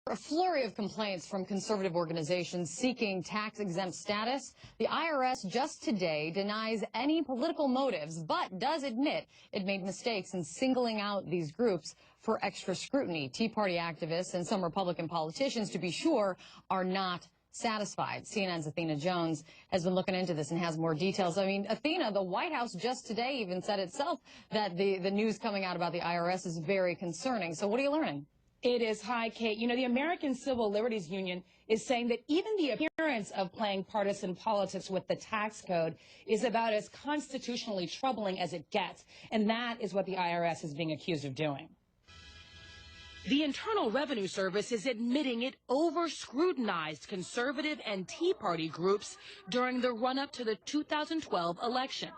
A flurry of complaints from conservative organizations seeking tax-exempt status. The IRS just today denies any political motives, but does admit it made mistakes in singling out these groups for extra scrutiny. Tea Party activists and some Republican politicians, to be sure, are not satisfied. CNN's Athena Jones has been looking into this and has more details. I mean, Athena, the White House just today even said itself that the news coming out about the IRS is very concerning. So what are you learning? It is. Hi, Kate. You know, the American Civil Liberties Union is saying that even the appearance of playing partisan politics with the tax code is about as constitutionally troubling as it gets. And that is what the IRS is being accused of doing. The Internal Revenue Service is admitting it over-scrutinized conservative and Tea Party groups during the run-up to the 2012 election.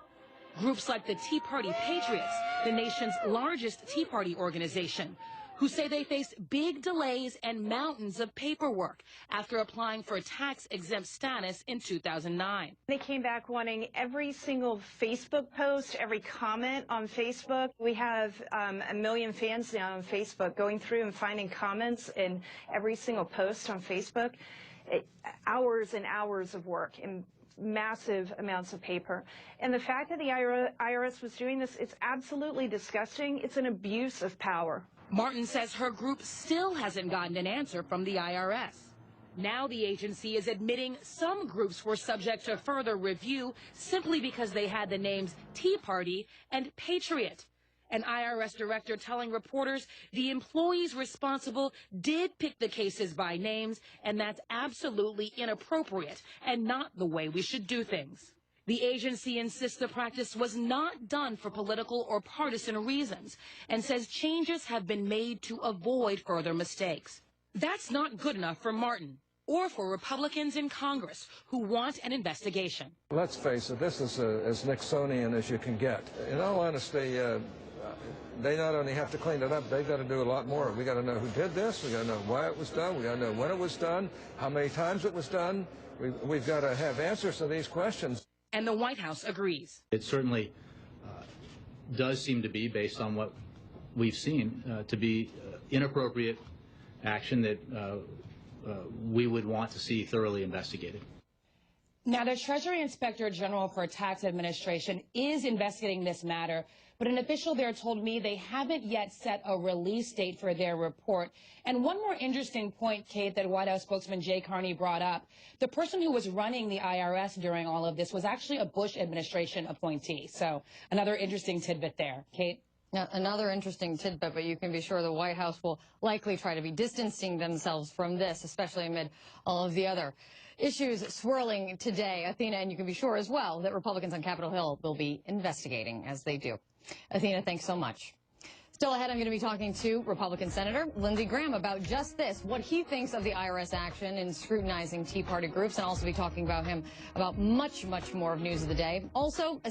Groups like the Tea Party Patriots, the nation's largest Tea Party organization, who say they face big delays and mountains of paperwork after applying for tax-exempt status in 2009. They came back wanting every single Facebook post, every comment on Facebook. We have 1 million fans now on Facebook going through and finding comments in every single post on Facebook. Hours and hours of work and massive amounts of paper. And the fact that the IRS was doing this, it's absolutely disgusting. It's an abuse of power. Martin says her group still hasn't gotten an answer from the IRS. Now the agency is admitting some groups were subject to further review simply because they had the names Tea Party and Patriot. An IRS director telling reporters the employees responsible did pick the cases by names, and that's absolutely inappropriate and not the way we should do things. The agency insists the practice was not done for political or partisan reasons and says changes have been made to avoid further mistakes. That's not good enough for Martin or for Republicans in Congress who want an investigation. Let's face it, this is as Nixonian as you can get. In all honesty, they not only have to clean it up, they've got to do a lot more. We got to know who did this, we got to know why it was done, we got to know when it was done, how many times it was done. We've got to have answers to these questions. And the White House agrees. It certainly does seem to be, based on what we've seen, to be inappropriate action that we would want to see thoroughly investigated. Now, the Treasury Inspector General for Tax Administration is investigating this matter, but an official there told me they haven't yet set a release date for their report. And one more interesting point, Kate, that White House spokesman Jay Carney brought up, the person who was running the IRS during all of this was actually a Bush administration appointee. So another interesting tidbit there. Kate? Now, another interesting tidbit, but you can be sure the White House will likely try to be distancing themselves from this, especially amid all of the other issues swirling today. Athena, and you can be sure as well that Republicans on Capitol Hill will be investigating as they do. Athena, thanks so much. Still ahead, I'm going to be talking to Republican Senator Lindsey Graham about just this, what he thinks of the IRS action in scrutinizing Tea Party groups, and also be talking about him about much, much more of news of the day. Also,